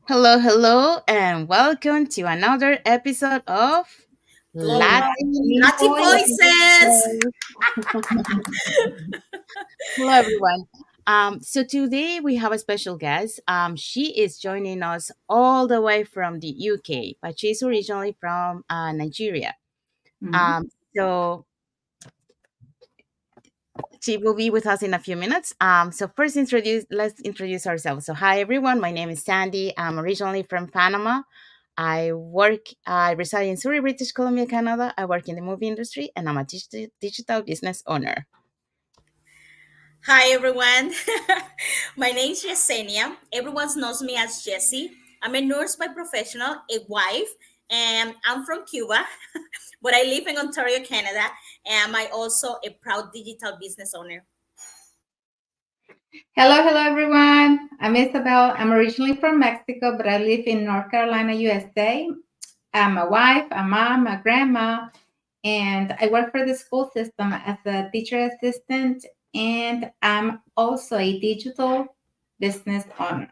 Hello, hello, and welcome to another episode of Global Latin Latin voices. Voices. Hello, everyone. So today we have a special guest. She is joining us all the way from the UK, but she's originally from Nigeria. Mhm. So she will be with us in a few minutes. So first, let's introduce ourselves. So hi, everyone. My name is Sandy. I'm originally from Panama. I reside in Surrey, British Columbia, Canada. I work in the movie industry and I'm a digital business owner. Hi everyone. My name is Yesenia. Everyone knows me as Jessie. I'm a nurse by professional, a wife, and I'm from Cuba, but I live in Ontario, Canada, and I'm also a proud digital business owner. Hello, everyone. I'm Isabel. I'm originally from Mexico, but I live in North Carolina, USA. I'm a wife, a mom, a grandma, and I work for the school system as a teacher assistant, and I'm also a digital business owner.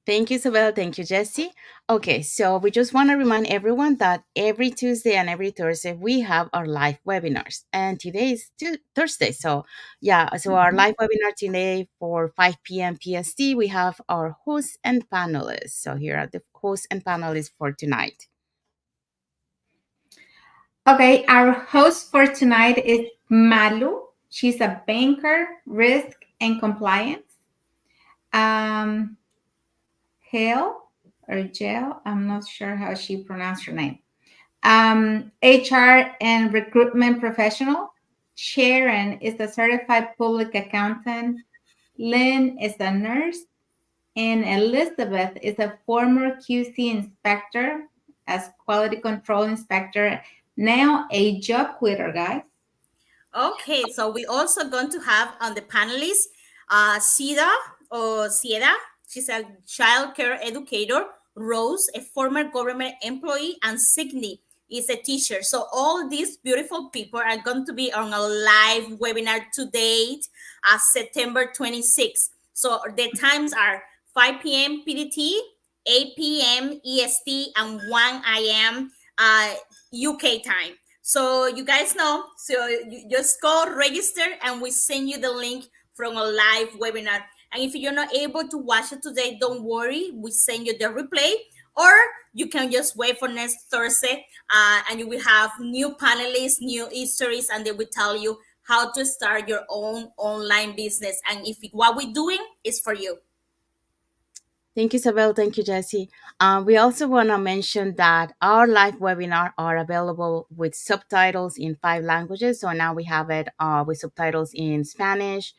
Thank you, Isabel. Thank you, Jesse. Okay, so we just want to remind everyone that every Tuesday and every Thursday we have our live webinars, and today is Thursday. So yeah, so our Mhm. live webinar today for 5 p.m. PST. We have our hosts and panelists. So here are the hosts and panelists for tonight. Okay, our host for tonight is Malu. She's a banker, risk and compliance. Um, Hale or Jail, I'm not sure how she pronounced her name. HR and recruitment professional. Sharon is a certified public accountant. Lynn is a nurse. And Elizabeth is a former QC inspector as quality control inspector, now a job quitter, guys. Okay, so we also going to have on the panelists, Sida or Sieda. She's a child care educator. Rose, a former government employee, and Signy is a teacher. So all these beautiful people are going to be on a live webinar today, September 26th. So the times are 5 p.m. PDT, 8 p.m. EST, and 1 a.m. UK time. So you guys know, so you just go register and we send you the link from a live webinar. And if you're not able to watch it today, don't worry, we send you the replay, or you can just wait for next Thursday, and you will have new panelists, new histories, and they will tell you how to start your own online business. And if what we're doing is for you. Thank you, Isabel. Thank you, Jesse. We also want to mention that our live webinar are available with subtitles in 5 languages. So now we have it with subtitles in Spanish,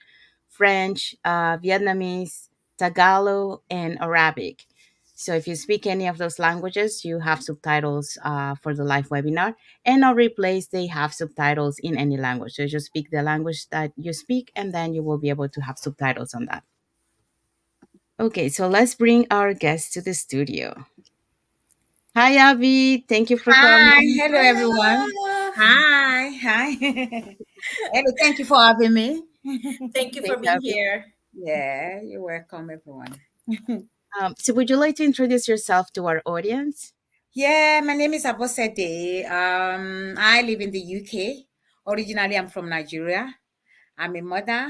French, Vietnamese, Tagalog, and Arabic. So if you speak any of those languages, you have subtitles for the live webinar. And our replays, they have subtitles in any language. So you just speak the language that you speak, and then you will be able to have subtitles on that. Okay, so let's bring our guest to the studio. Hi, Abby. Thank you for Hi, coming. hello everyone. Hello. Hi. Hello, thank you for having me. Thank you for Thanks, being Abby. here. Yeah, you're welcome, everyone. So, would you like to introduce yourself to our audience? Yeah, my name is Abosede. I live in the UK. Originally, I'm from Nigeria. I'm a mother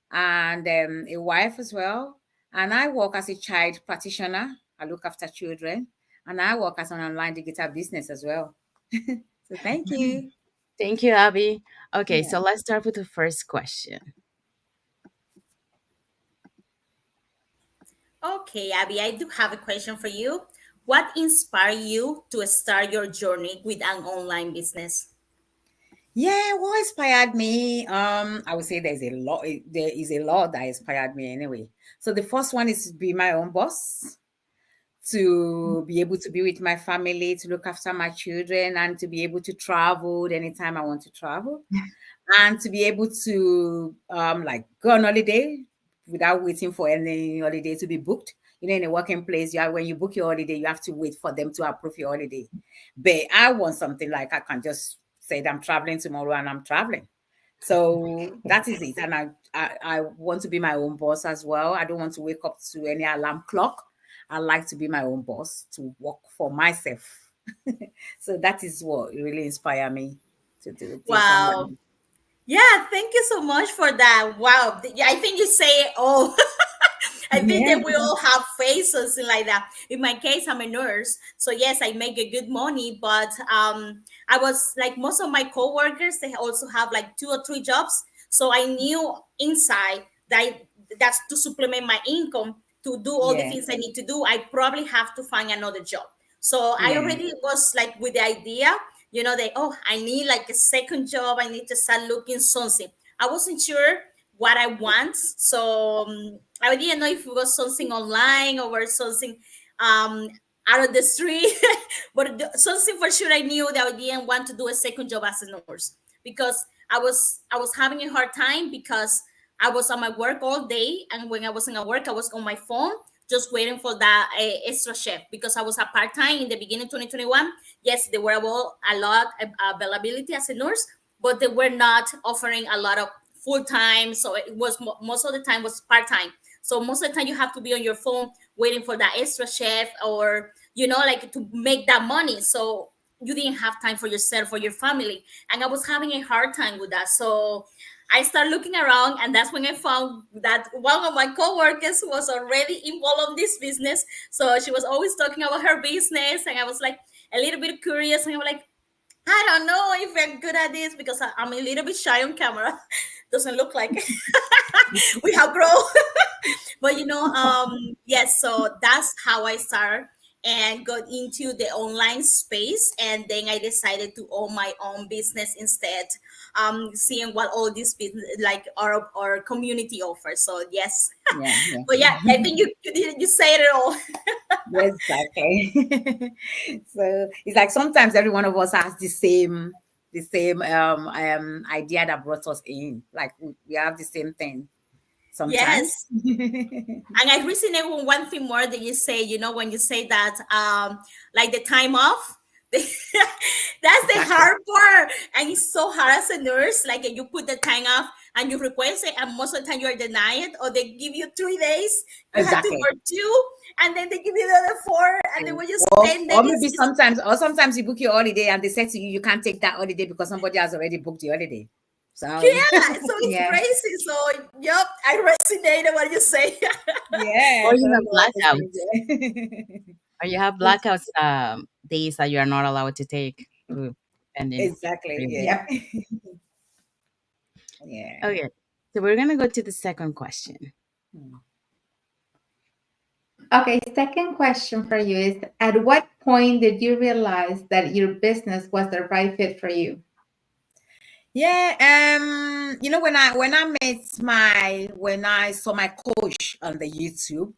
and a wife as well. And I work as a child practitioner. I look after children, and I work as an online digital business as well. So thank you. Thank you, Abby. Okay, Yeah. so let's start with the first question. Okay, Abby, I do have a question for you. What inspired you to start your journey with an online business? Yeah, what inspired me? I would say there's a lot. There is a lot that inspired me anyway. So the first one is to be my own boss, to be able to be with my family, to look after my children, and to be able to travel anytime I want to travel, and to be able to like go on holiday without waiting for any holiday to be booked. You know, in a working place, you have, when you book your holiday, you have to wait for them to approve your holiday. But I want something like I can just say that I'm traveling tomorrow and I'm traveling. So that is it. And I want to be my own boss as well. I don't want to wake up to any alarm clock. I like to be my own boss, to work for myself. So that is what really inspired me to do this Wow. online. Yeah, thank you so much for that. Wow. Yeah, I think you say it all. I think Yeah, that we all have faces something like that. In my case, I'm a nurse, so yes, I make a good money. But I was like most of my coworkers, they also have like 2 or 3 jobs. So I knew inside that that's to supplement my income to do all the yeah, things I need to do. I probably have to find another job. So I yeah, already was like with the idea, that oh, I need like a second job. I need to start looking something. I wasn't sure what I want. So I didn't know if it was something online or something um, out of the street. But something for sure I knew that I didn't want to do a second job as a nurse because I was having a hard time because I was on my work all day, and when I wasn't at work, I was on my phone just waiting for that extra shift because I was a part time in the beginning 2021. Yes, there were a lot of availability as a nurse, but they were not offering a lot of full time. So it was most of the time was part time. So most of the time you have to be on your phone waiting for that extra chef or like to make that money. So you didn't have time for yourself or your family, and I was having a hard time with that. So I started looking around, and that's when I found that one of my coworkers was already involved in this business. So she was always talking about her business, and I was like a little bit curious, and I'm like, I don't know if I'm good at this because I'm a little bit shy on camera. Doesn't look like we have grown. But yes, so that's how I started and got into the online space, and then I decided to own my own business instead, seeing what all this business like our community offers. So yes. yeah, yeah. But yeah, I think you said it all. Yes, okay. So it's like sometimes every one of us has the same idea that brought us in. Like we have the same thing sometimes. Yes. And I resonate with one thing more that you say, when you say that, like the time off, that's the Exactly. hard part. And it's so hard as a nurse. Like you put the time off and you request it, and most of the time you are denied, or they give you 3 days, you have to Exactly. work two, and then they give you the other four, and then when you Or, spend them, or maybe it's sometimes you book your holiday and they say to you, you can't take that holiday because somebody has already booked the holiday. So yeah, so it's Yeah. crazy. So, yep, I resonated what you say. yeah, Or so you have we're all the same blackouts, there. or you have blackouts days that you are not allowed to take. Ooh, depending Exactly. where you Yeah. work. Yep. Yeah. Okay, so we're gonna go to the second question. Hmm. Okay, second question for you is, at what point did you realize that your business was the right fit for you? Yeah, when I saw my coach on the YouTube,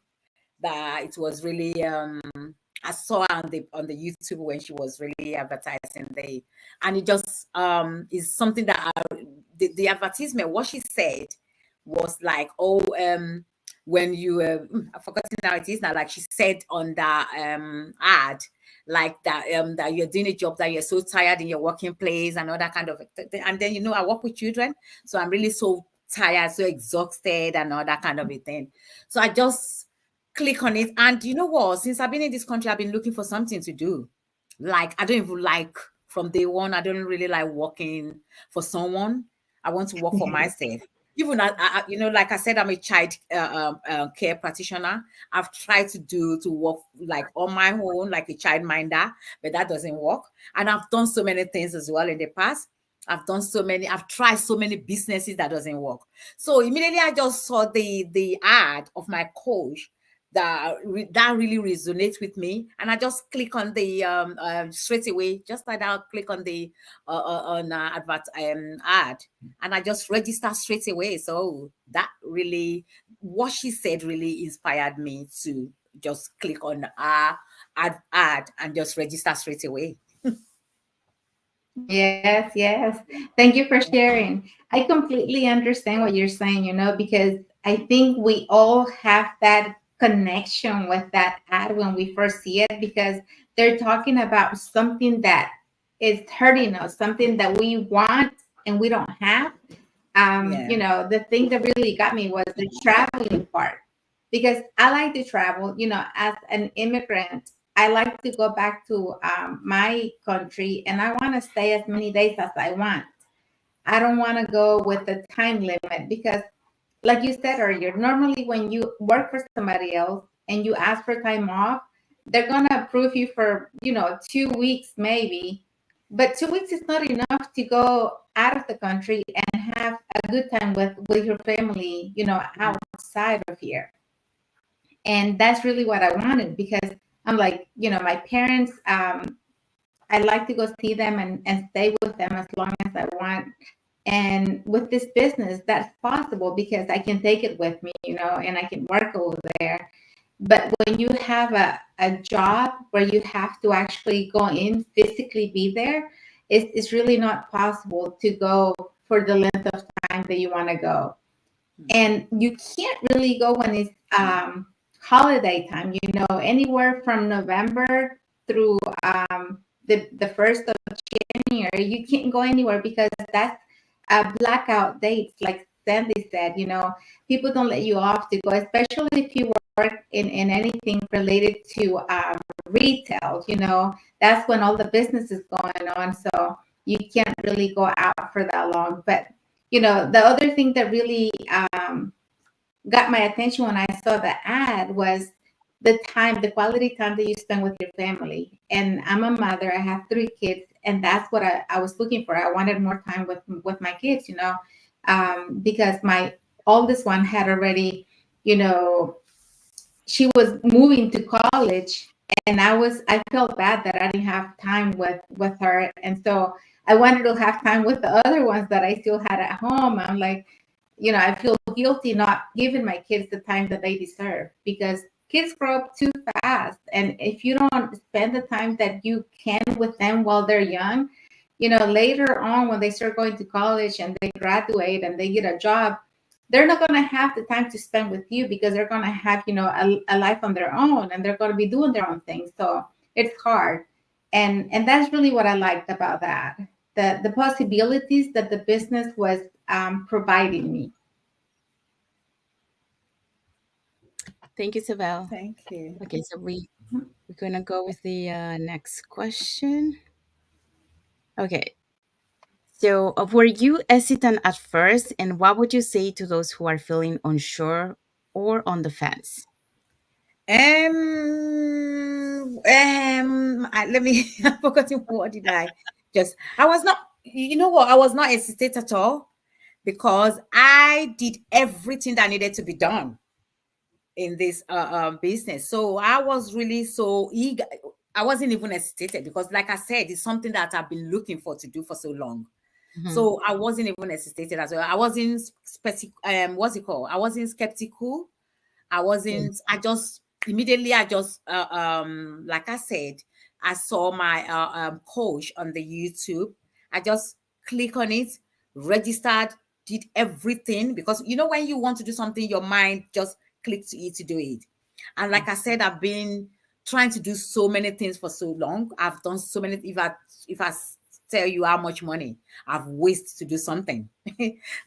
that it was really I saw her on the YouTube when she was really advertising and it just is something that the advertisement, what she said was like, oh, when you I've forgotten how it is now, like she said on the ad, like that you're doing a job that you're so tired in your working place and all that kind of and then I work with children, so I'm really so tired, so exhausted and all that kind of a thing. So I just click on it. And you know what? Since I've been in this country, I've been looking for something to do. Like, I don't even like from day one, I don't really like working for someone. I want to work for myself. Even like I said, I'm a child care practitioner. I've tried to work like on my own, like a child minder, but that doesn't work. And I've done so many things as well in the past. I've tried so many businesses that doesn't work. So immediately I just saw the ad of my coach that really resonates with me, and I just click on the straight away, just like that. I'll click on the on advert ad, and I just register straight away. So that really, what she said really inspired me to just click on ad and just register straight away. Yes, yes. Thank you for sharing. I completely understand what you're saying, because I think we all have that connection with that ad when we first see it, because they're talking about something that is hurting us, something that we want and we don't have. Yeah, The thing that really got me was the traveling part. because I like to travel. As an immigrant, I like to go back to my country, and I want to stay as many days as I want. I don't want to go with the time limit because, like you said earlier, normally when you work for somebody else and you ask for time off, they're going to approve you for, 2 weeks maybe. But 2 weeks is not enough to go out of the country and have a good time with your family, outside of here. And that's really what I wanted, because I'm like, my parents, I like to go see them and stay with them as long as I want. And with this business, that's possible because I can take it with me, and I can work over there. But when you have a job where you have to actually go in, physically be there, it's really not possible to go for the length of time that you want to go. And you can't really go when it's holiday time, anywhere from November through the 1st of January. You can't go anywhere because that's a blackout date, like Sandy said. People don't let you off to go, especially if you work in anything related to retail. That's when all the business is going on, so you can't really go out for that long. But the other thing that really got my attention when I saw the ad was the quality time that you spend with your family. And I'm a mother, I have 3 kids, and that's what I was looking for. I wanted more time with my kids, because my oldest one had already, you know, she was moving to college, and I felt bad that I didn't have time with her. And so I wanted to have time with the other ones that I still had at home. I'm like, I feel guilty not giving my kids the time that they deserve, because kids grow up too fast. And if you don't spend the time that you can with them while they're young, later on when they start going to college and they graduate and they get a job, they're not going to have the time to spend with you, because they're going to have, a life on their own, and they're going to be doing their own things. So it's hard. And that's really what I liked about that. The possibilities that the business was providing me. Thank you, Isabel. Thank you. Okay, so we're gonna go with the next question. Okay, so were you hesitant at first, and what would you say to those who are feeling unsure or on the fence? Let me. I forgot what did I just. I was not. You know what? I was not hesitant at all, because I did everything that needed to be done in this business. So I was really so eager. I wasn't even hesitated, because, like I said, it's something that I've been looking for to do for so long. Mhm. So I wasn't even hesitated as well. I wasn't what's it called? I wasn't skeptical. I just immediately, like I said, I saw my coach on the YouTube. I just click on it, registered, did everything, because when you want to do something, your mind just clicks to it to do it. And like I said, I've been trying to do so many things for so long. I've done so many. If I tell you how much money I've wasted to do something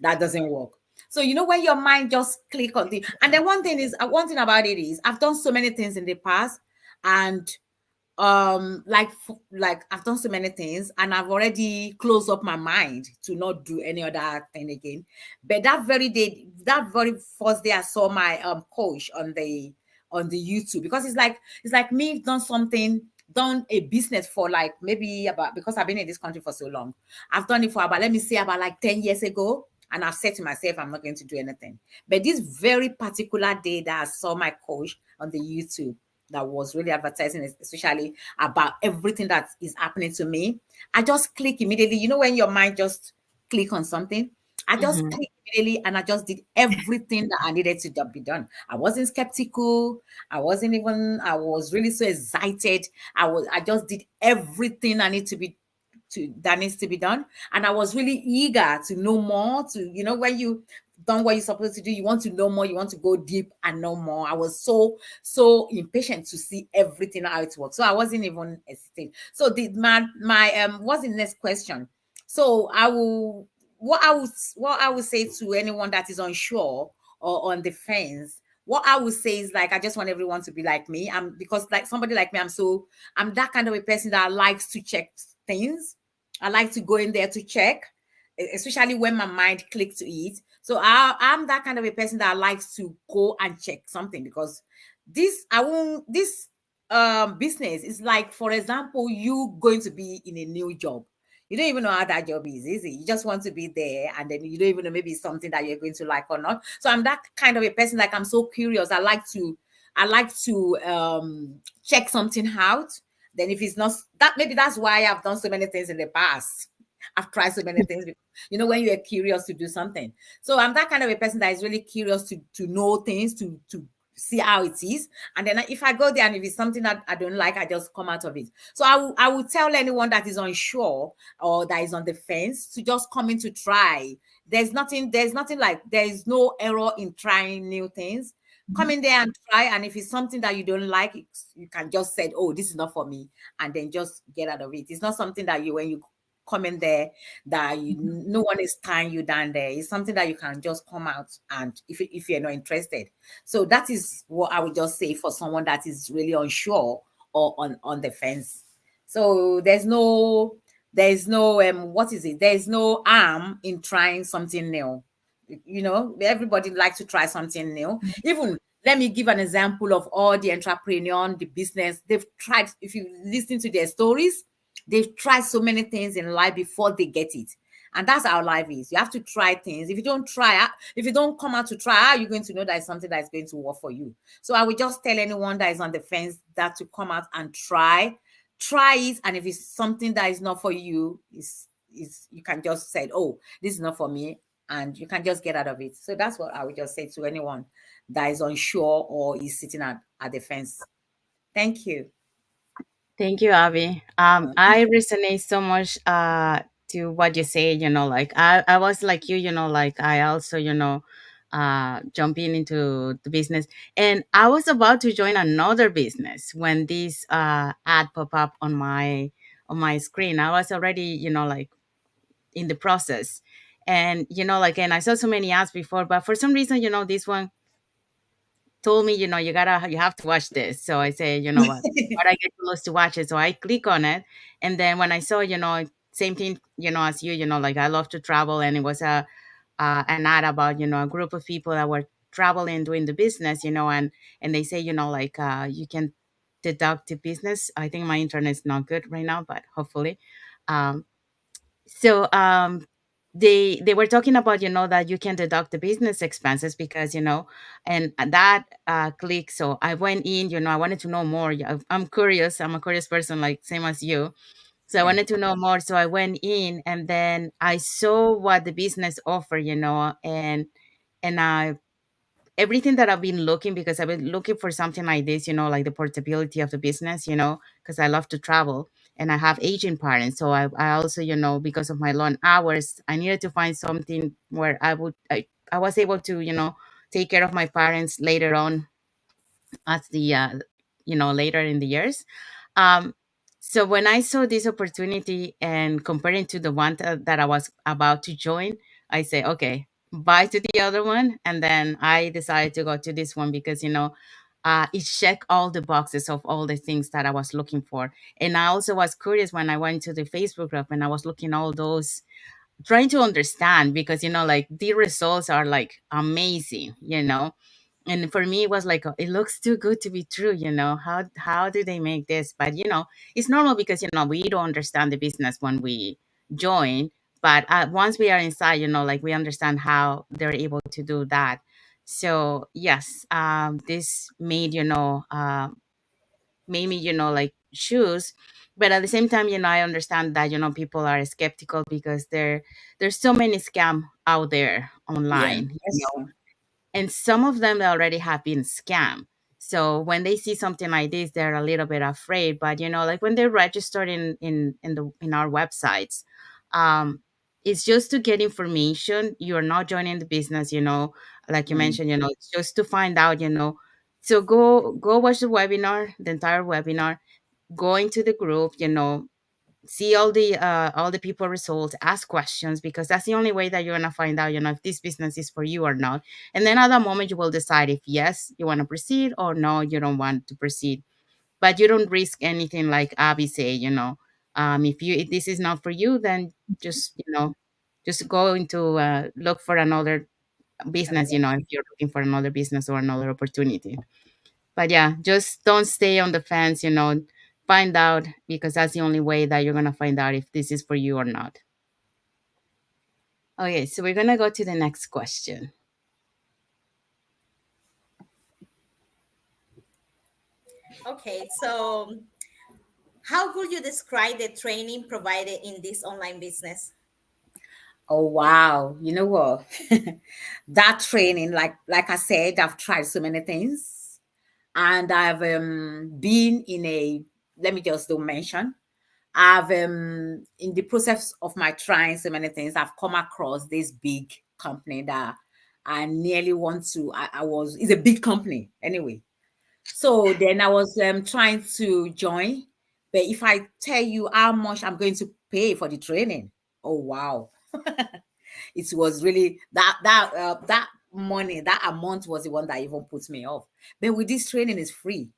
that doesn't work. So when your mind just click on the, and then one thing about it is, I've done so many things in the past, and like I've done so many things, and I've already closed up my mind to not do any other thing again. But that very first day, I saw my coach on the YouTube, because it's like me done a business for like maybe about, because I've been in this country for so long. I've done it for about, let me say, about like 10 years ago. And I've said to myself, I'm not going to do anything. But this very particular day that I saw my coach on the YouTube, that was really advertising, especially about everything that is happening to me, I just click immediately. When your mind just click on something, I just Mhm. click immediately, and I just did everything that I needed to be done. I wasn't skeptical. I was really so excited. I just did everything that needs to be done. And I was really eager to know more, when you done what you're supposed to do, you want to know more, you want to go deep and know more. I was so impatient to see everything, how it works. So I wasn't even hesitating. So what's the next question? So what I would say to anyone that is unsure or on the fence, what I would say is like I just want everyone to be like me. Because like somebody like me, I'm that kind of a person that likes to check things. I like to go in there to check, especially when my mind clicks to it. So I'm that kind of a person that likes to go and check something, because this business is like, for example, you going to be in a new job. You don't even know how that job is it? You just want to be there, and then you don't even know maybe it's something that you're going to like or not. So I'm that kind of a person, like I'm so curious. I like to check something out. Then if it's not that, maybe that's why I've done so many things in the past. I've tried so many things. When you're curious to do something. So I'm that kind of a person that is really curious to know things, to see how it is. And then if I go there and if it's something that I don't like, I just come out of it. So I will tell anyone that is unsure or that is on the fence to just come in to try. There's no error in trying new things. Come in there and try, and if it's something that you don't like, you can just say, oh, this is not for me, and then just get out of it. It's not something that when you come in there, that no one is tying you down there. It's something that you can just come out, and if you're not interested. So that is what I would just say for someone that is really unsure or on the fence. So there's no what is it? There's no harm in trying something new. Everybody likes to try something new. Even let me give an example of all the entrepreneur, the business. They've tried, if you listen to their stories, they've tried so many things in life before they get it. And that's how life is. You have to try things. If you don't try, if you don't come out to try, how are you going to know that it's something that is going to work for you? So I would just tell anyone that is on the fence that to come out and try it. And if it's something that is not for you, is you can just say, oh, this is not for me, and you can just get out of it. So that's what I would just say to anyone that is unsure or is sitting at the fence. Thank you. Thank you, Abby. I resonate so much to what you say, like I was like you, like I also, jumping into the business. And I was about to join another business when this ad pop up on my screen. I was already, like in the process. And like, and I saw so many ads before, but for some reason, this one told me, you have to watch this. So I say, what I get close to watch it. So I click on it. And then when I saw, same thing, as you, like I love to travel. And it was an ad about, a group of people that were traveling, doing the business, and they say, like you can deduct the business. I think my internet is not good right now, but hopefully. Um, so they were talking about, that you can deduct the business expenses because, and that click. So I went in, I wanted to know more. Yeah, I'm curious. I'm a curious person, like same as you. So I Yeah. wanted to know more. So I went in and then I saw what the business offered, and I everything that I've been looking, because I've been looking for something like this, like the portability of the business, because I love to travel and I have aging parents. So I also, because of my long hours, I needed to find something where I was able to, take care of my parents later on as later in the years. um so when I saw this opportunity and comparing to the one that I was about to join, I say, okay, bye to the other one. And then I decided to go to this one because, it checked all the boxes of all the things that I was looking for. And I also was curious when I went to the Facebook group and I was looking all those, trying to understand, because, like the results are like amazing, and for me it was like, it looks too good to be true. How do they make this? But it's normal because we don't understand the business when we join. But once we are inside, like we understand how they're able to do that. So yes, this made me, like choose. But at the same time, I understand that people are skeptical because there's so many scam out there Yeah, online, that's true. and some of them already have been scammed. So when they see something like this, they're a little bit afraid. But like when they're registered in our websites, um, it's just to get information. You're not joining the business, like you Mm, mentioned, it's just to find out, So go watch the webinar, the entire webinar. Go into the group, see all the people results, ask questions, because that's the only way that you're going to find out, if this business is for you or not. And then at that moment you will decide if yes, you want to proceed, or no, you don't want to proceed. But you don't risk anything, like Abby say, if this is not for you, then just just go into look for another business, Another. if you're looking for another business or another opportunity. But yeah, just don't stay on the fence, find out, because that's the only way that you're going to find out if this is for you or not. Okay, so we're going to go to the next question. Okay, so how would you describe the training provided in this online business? Oh wow. You know what? That training, like I said, I've tried so many things. And I've been in a, let me just don't mention. I've in the process of my trying so many things, I've come across this big company that I nearly want to. It's a big company anyway. So then I was trying to join, but if I tell you how much I'm going to pay for the training, oh wow, it was really that money, that amount was the one that even puts me off. But with this training is free.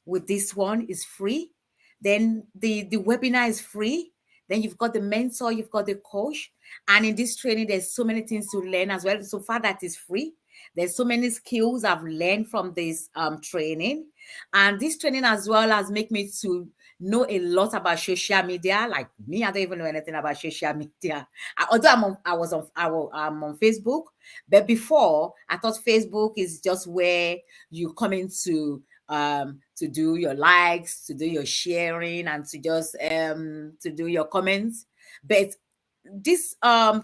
With this one is free. Then the webinar is free. Then you've got the mentor, you've got the coach, and in this training there's so many things to learn as well. So far that is free. There's so many skills I've learned from this training, and this training as well has make me to know a lot about social media. Like me, I don't even know anything about social media. Although I'm on Facebook, but before I thought Facebook is just where you come into to do your likes, to do your sharing, and to just to do your comments. But this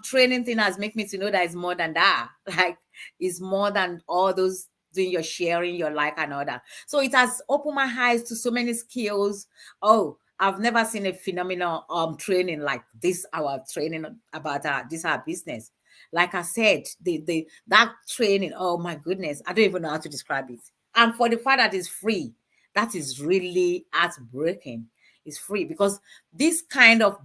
training thing has made me to know that it's more than that. Like it's more than all those doing your sharing, your like and all that. So it has opened my eyes to so many skills. Oh, I've never seen a phenomenal training like this, our training about this our business. Like I said, the that training, oh my goodness, I don't even know how to describe it. And for the fact that it's free, that is really heartbreaking. It's free because this kind of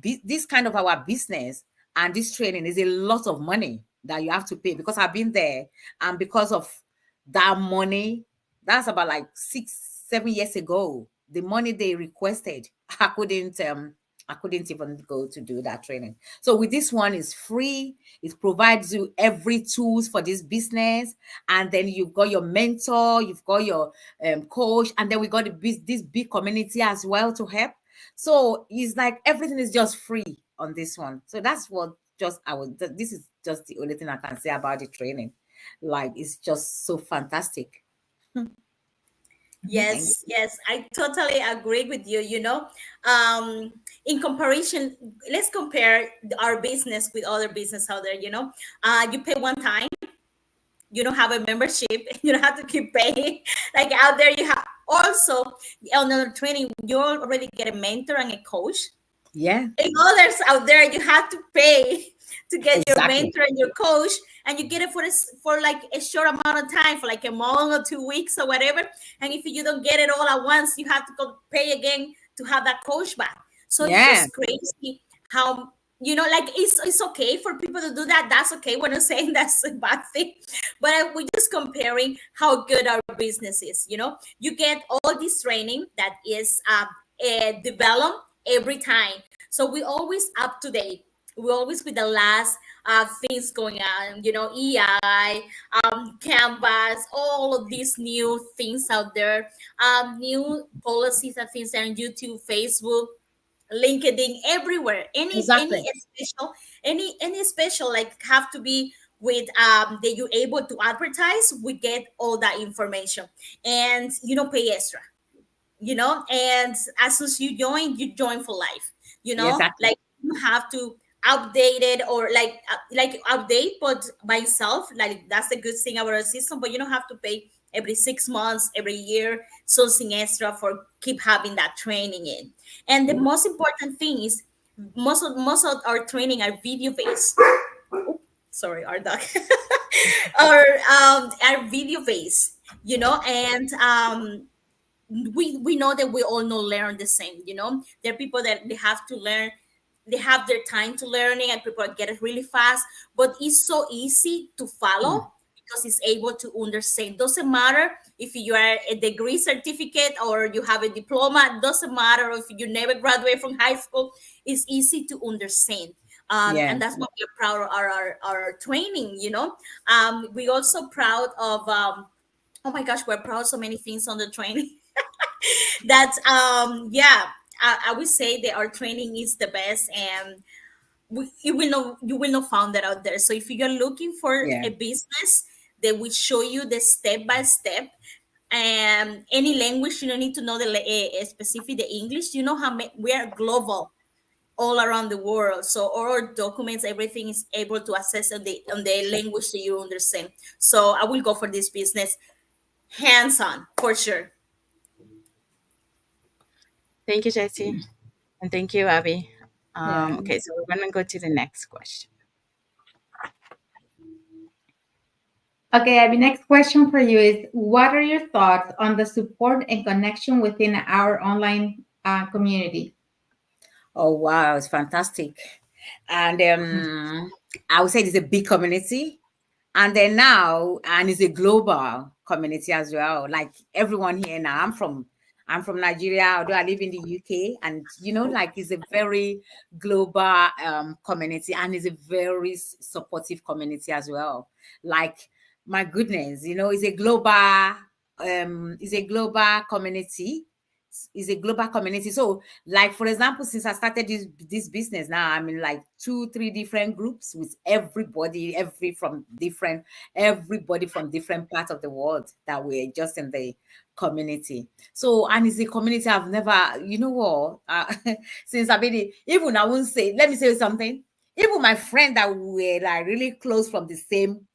our business and this training is a lot of money that you have to pay, because I've been there, and because of that money, that's about like 6 7 years ago, the money they requested, I couldn't even go to do that training. So with this one, is free. It provides you every tools for this business, and then you've got your mentor, you've got your coach, and then we got this big community as well to help. So it's like everything is just free on this one. So that's what just I would. This is just the only thing I can say about the training. Like it's just so fantastic. Thank Yes, yes, I totally agree with you. Um, in comparison, let's compare our business with other business out there. You pay one time, you don't have a membership, you don't have to keep paying. Like out there, you have also on another training, you already get a mentor and a coach. Yeah, In others out there, you have to pay to get your exactly. mentor and your coach, and you get it for like a short amount of time, for like a month or 2 weeks or whatever. And if you don't get it all at once, you have to go pay again to have that coach back. So it's Yeah, just crazy how, like it's okay for people to do that. That's okay. We're not saying that's a bad thing, but we're just comparing how good our business is. You get all this training that is developed every time. So we always up to date. We're always with the last things going on, EI, Canvas, all of these new things out there, new policies and things on YouTube, Facebook, LinkedIn, everywhere. Any exactly. special, any special like have to be with that you're able to advertise. We get all that information, and you don't pay extra, and as soon as you join for life, Exactly. like you have to update it, or like update but by itself. Like that's the good thing about our system, but you don't have to pay every 6 months, every year, something extra for keep having that training in. And the most important thing is most of our training are video based. Sorry, our dog. Or our video based, and we know that we all not learn the same. There are people that they have to learn, they have their time to learning, and people get it really fast, but it's so easy to Mm. follow because it's able to understand. Doesn't matter if you are a degree certificate or you have a diploma. Doesn't matter if you never graduated from high school. It's easy to understand. And Yeah. that's what we're proud of our training. We also proud of oh my gosh, we're proud of so many things on the training. That yeah, I would say that our training is the best, and you will not find that out there. So if you're looking for Yeah. a business that will show you the step by step, and any language, you don't need to know specific the English. You know how we are global all around the world, so all our documents, everything is able to access on the language that you understand. So I will go for this business hands on for sure. Thank you, Jesse. And thank you, Abby. Yeah. Okay, so we're going to go to the next question. Okay, Abby, next question for you is, what are your thoughts on the support and connection within our online community? Oh wow, it's fantastic. And I would say it's a big community. And then now, and it's a global community as well. Like everyone here now, I'm from Nigeria, although I live in the UK, and like it's a very global community, and it's a very supportive community as well. Like my goodness, it's a global community. It's a global community. So, like for example, since I started this business now, I'm in like 2 3 different groups with everybody from different parts of the world that we're just in the community. So, and it's a community I've never, what, since I've been even I won't say, let me say something. Even my friend that were like really close from the same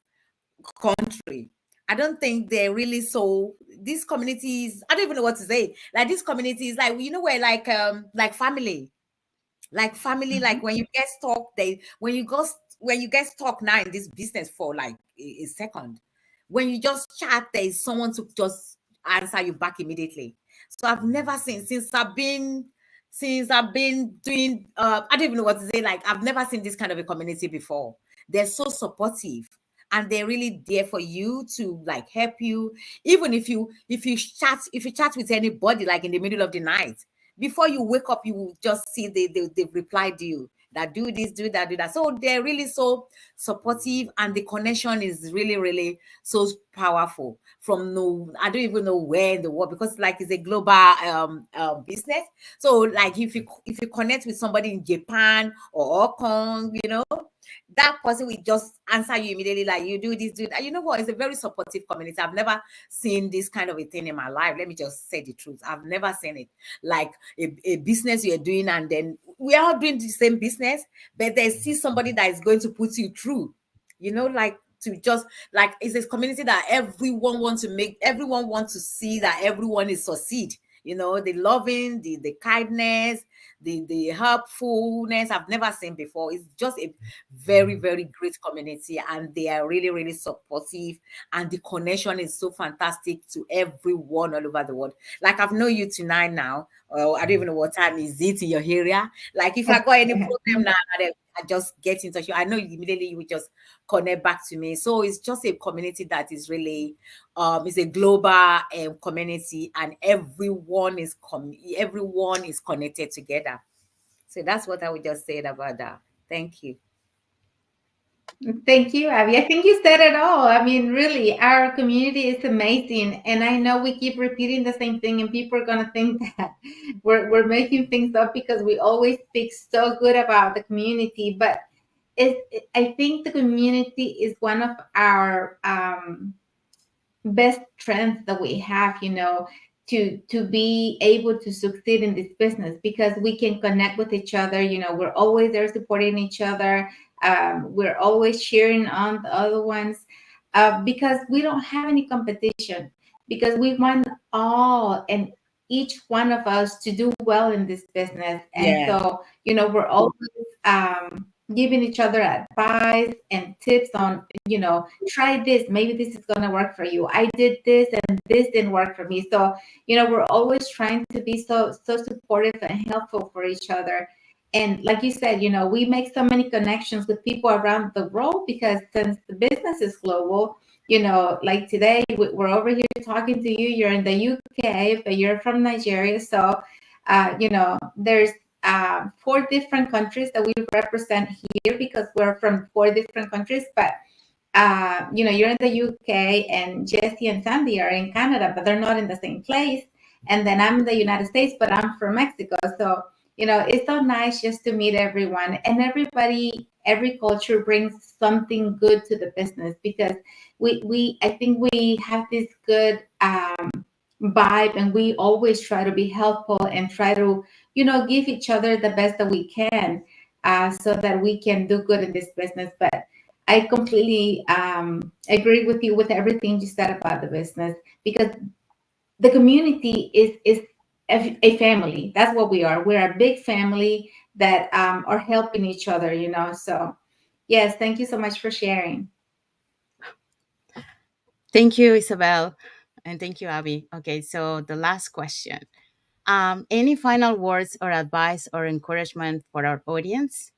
country, I don't think they're really so. These communities, I don't even know what to say. Like these communities, like we're like family, like when you get stuck, when you get stuck now in this business for like a second, when you just chat, there is someone to just answer you back immediately. So I've never seen, since I've been doing, I don't even know what to say. Like I've never seen this kind of a community before. They're so supportive, and they're really there for you to like help you. Even if you chat with anybody like in the middle of the night, before you wake up, you will just see they've replied to you that do this, do that, do that. So they're really so supportive, and the connection is really, really so powerful. From no, I don't even know where in the world, because like it's a global business. So like if you connect with somebody in Japan or Hong Kong, that person will just answer you immediately, like you do this, do that. You know what? It's a very supportive community. I've never seen this kind of a thing in my life. Let me just say the truth. I've never seen it. Like a business you're doing, and then we are all doing the same business, but there's still somebody that is going to put you through, like to just like it's a community that everyone wants to see that everyone is succeed. The loving, the kindness, the helpfulness I've never seen before. It's just a very, very great community, and they are really, really supportive, and the connection is so fantastic to everyone all over the world. Like I've known you tonight now. I don't even know what time is it in your area. Like if I got any problem now, I just get in touch. I know immediately you will just connect back to me. So it's just a community that is really it's a global community, and everyone is connected together. So that's what I would just say about that. Thank you. Thank you, Abby. I think you said it all. I mean, really, our community is amazing. And I know we keep repeating the same thing, and people are going to think that we're making things up because we always speak so good about the community. But I think the community is one of our best strengths that we have, to be able to succeed in this business, because we can connect with each other. We're always there supporting each other. We're always cheering on the other ones, because we don't have any competition, because we want all and each one of us to do well in this business. And Yeah. so, we're always giving each other advice and tips on, try this, maybe this is going to work for you. I did this and this didn't work for me. So, we're always trying to be so supportive and helpful for each other. And like you said, we make so many connections with people around the world, because since the business is global, like today we're over here talking to you, you're in the UK, but you're from Nigeria. So, there's four different countries that we represent here, because we're from four different countries. But you're in the UK, and Jesse and Sandy are in Canada, but they're not in the same place. And then I'm in the United States, but I'm from Mexico. So, it's so nice just to meet everyone, and every culture brings something good to the business, because I think we have this good vibe, and we always try to be helpful and try to, give each other the best that we can, so that we can do good in this business. But I completely agree with you with everything you said about the business, because the community is a family. That's what we are. We're a big family that are helping each other. So yes, thank you so much for sharing. Thank you, Isabel. And thank you, Abby. Okay, so the last question. Any final words or advice or encouragement for our audience?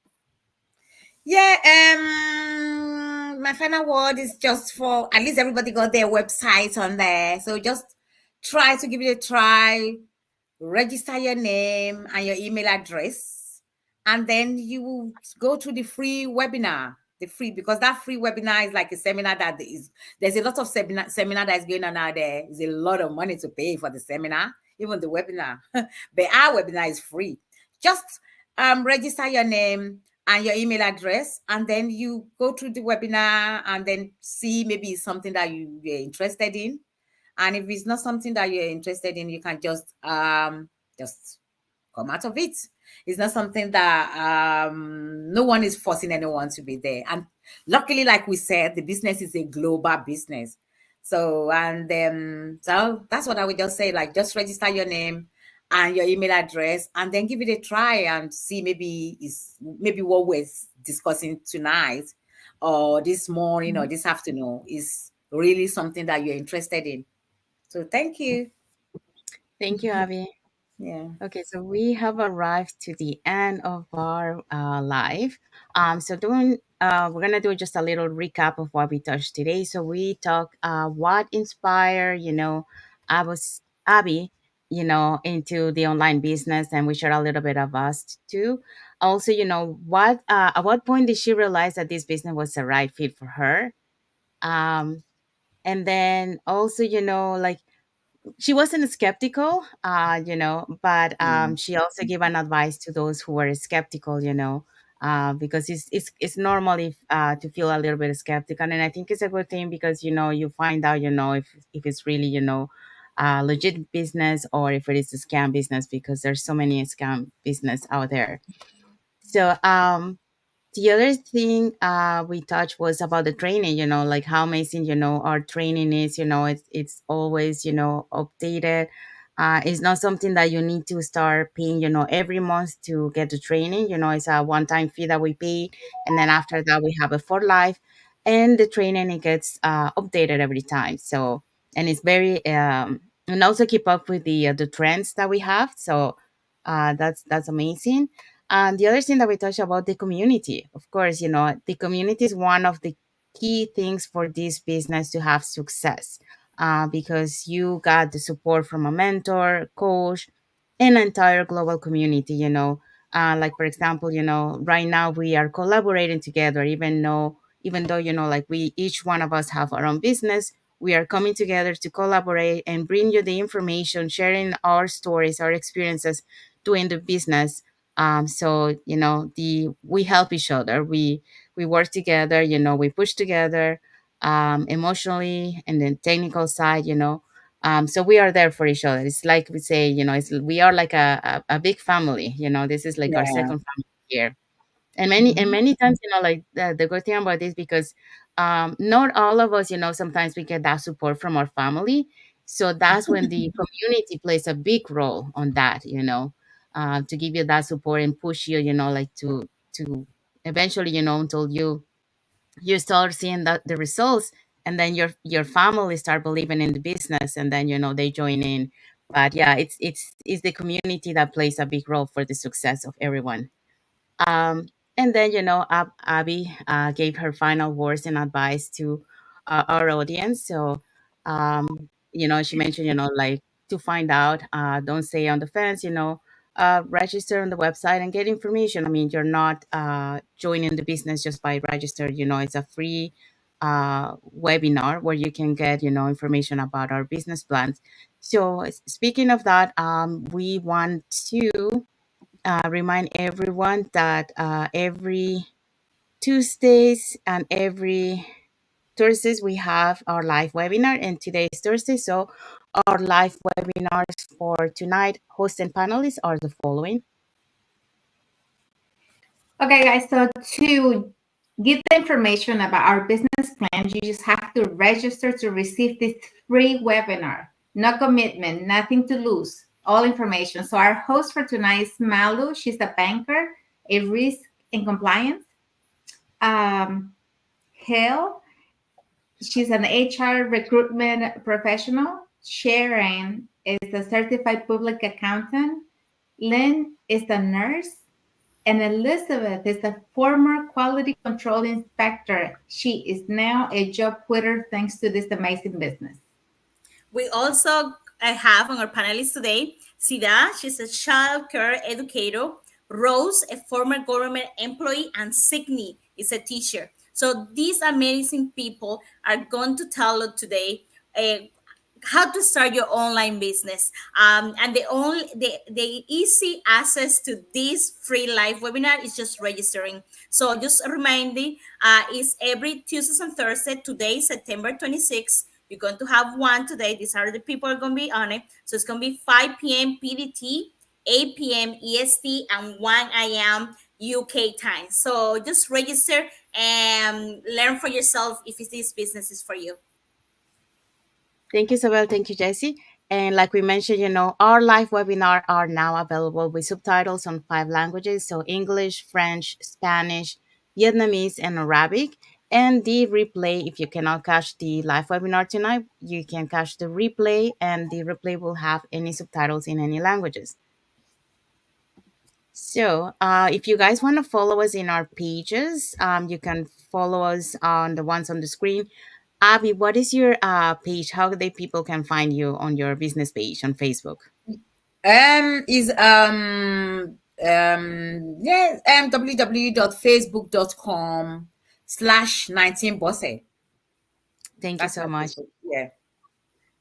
Yeah, my final word is just for at least everybody got their website on there. So just try to give it a try, register your name and your email address, and then you will go to the free webinar. The free, because that free webinar is like a seminar that there's a lot of seminar that is going on out there. It's a lot of money to pay for the seminar, even the webinar. But our webinar is free. Just register your name and your email address, and then you go through the webinar and then see maybe it's something that you're interested in. And if it's not something that you're interested in, you can just come out of it. It's not something that no one is forcing anyone to be there. And luckily, like we said, the business is a global business. So, and so that's what I would just say. Like, just register your name and your email address, and then give it a try and see maybe what we're discussing tonight or this morning or this afternoon is really something that you're interested in. So thank you. Thank you, Abby. Yeah. Okay, so we have arrived to the end of our live. We're gonna do just a little recap of what we touched today. So we talked what inspired, Abby, into the online business, and we shared a little bit of us too. Also, what at what point did she realize that this business was the right fit for her? Um, and then also, like she wasn't skeptical, but Mm. she also gave an advice to those who were skeptical, because it's normal to feel a little bit skeptical, and I think it's a good thing because you find out if it's really legit business or if it is a scam business because there's so many scam business out there. So the other thing we touched was about the training, like how amazing, our training is, it's always, updated. It's not something that you need to start paying, every month to get the training. It's a one-time fee that we pay. And then after that, we have it for life. And the training, it gets updated every time. So, and it's very, and also keep up with the trends that we have. So that's amazing. And the other thing that we touched about the community, of course, the community is one of the key things for this business to have success, because you got the support from a mentor, coach, an entire global community. Like for example, right now we are collaborating together, even though like we each one of us have our own business. We are coming together to collaborate and bring you the information, sharing our stories, our experiences doing the business. So the we help each other, we work together, we push together, emotionally and then technical side. So we are there for each other. It's like we say, we are like a big family. This is like our Yeah. second family here. And many Mhm. times, like the good thing about this, because not all of us, sometimes we get that support from our family. So that's when the community plays a big role on that, to give you that support and push you, like to eventually, until you start seeing the results, and then your family start believing in the business, and then they join in. But yeah, it's the community that plays a big role for the success of everyone. And then, Abby gave her final words and advice to our audience. So, she mentioned, like, to find out, don't stay on the fence, register on the website and get information. I mean, you're not joining the business just by register. It's a free webinar where you can get, information about our business plans. So, speaking of that, we want to remind everyone that every Tuesdays and every Thursdays we have our live webinar, and today is Thursday. So our live webinars for tonight, host and panelists, are the following. Okay, guys, so to get the information about our business plan, you just have to register to receive this free webinar. No commitment, nothing to lose, all information. So our host for tonight is Malu. She's a banker, a risk and compliance. Hale, she's an HR recruitment professional. Sharon is a certified public accountant. Lynn is a nurse. And Elizabeth is a former quality control inspector. She is now a job quitter thanks to this amazing business. We also have on our panelists today Sida, she's a child care educator, Rose, a former government employee, and Signy is a teacher. So these amazing people are going to tell us today how to start your online business, and the easy access to this free live webinar is just registering. So just a reminder, is every Tuesdays and Thursday. Today, September 26th, you're going to have one today. These are the people who are going to be on it. So it's going to be 5 p.m. PDT, 8 p.m. EST, and 1 a.m. UK time. So just register and learn for yourself if this business is for you. Thank you, Isabel. Thank you, Jesse. And like we mentioned, our live webinar are now available with subtitles on 5 languages. So English, French, Spanish, Vietnamese, and Arabic. And the replay, if you cannot catch the live webinar tonight, you can catch the replay, and the replay will have any subtitles in any languages. So, if you guys want to follow us in our pages, you can follow us on the ones on the screen. Abby, what is your page? How they people can find you on your business page on Facebook? Is yeah, www.facebook.com/19bosse. Thank you That's so my much. Facebook. Yeah.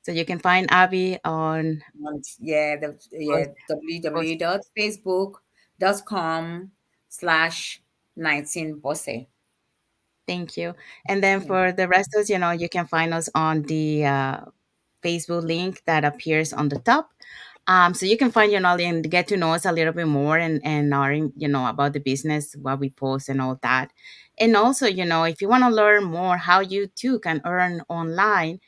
So you can find Abby on And yeah, both, both. www.facebook.com/19bosse. Thank you. And then Yeah. for the rest of us, you can find us on the Facebook link that appears on the top. So you can find, and get to know us a little bit more, and our, about the business, what we post and all that. And also, if you want to learn more how you too can earn online,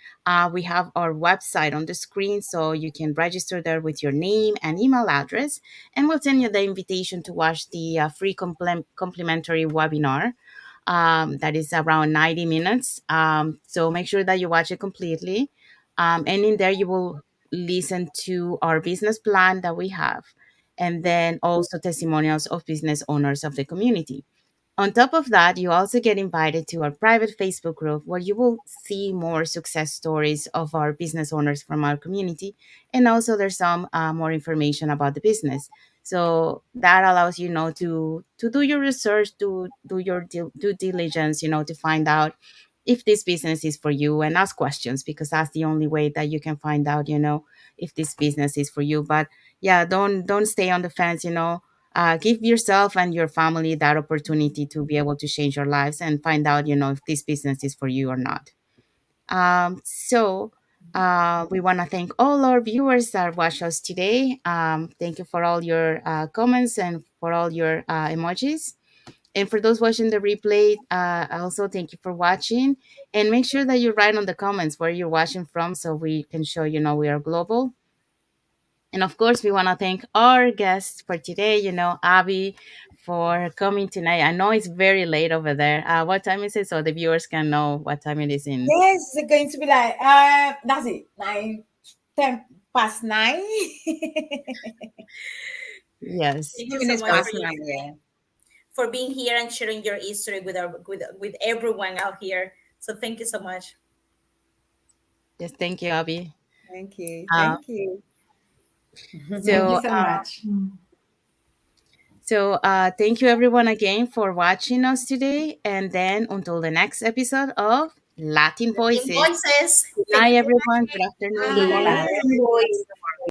we have our website on the screen, so you can register there with your name and email address, and we'll send you the invitation to watch the free complimentary webinar that is around 90 minutes. So make sure that you watch it completely. And in there, you will listen to our business plan that we have, and then also testimonials of business owners of the community. On top of that, you also get invited to our private Facebook group where you will see more success stories of our business owners from our community. And also, there's some more information about the business. So that allows you, to do your research, to do your due diligence, to find out if this business is for you, and ask questions, because that's the only way that you can find out, if this business is for you. But yeah, don't stay on the fence, give yourself and your family that opportunity to be able to change your lives and find out, if this business is for you or not. So we want to thank all our viewers that watch us today. Thank you for all your comments and for all your emojis. And for those watching the replay, also thank you for watching. And make sure that you write on the comments where you're watching from, so we can show, we are global. And of course, we want to thank our guests for today, Abby for coming tonight. I know it's very late over there. What time is it so the viewers can know what time it is in? Yes, it's going to be like that's it, 9, 10 past 9. Yes. Thank 2 you so minutes much So, for past 9, yeah. being here and sharing your history with our with everyone out here. So thank you so much. yes, thank you, Abby. Thank you. Uh, Thank you. Thank you so, so much. thank you everyone again for watching us today. And then until the next episode of Latin Voices. Invoices. Good Thank night, you for everyone. watching. Good afternoon. Good morning. Bye. Latin voice.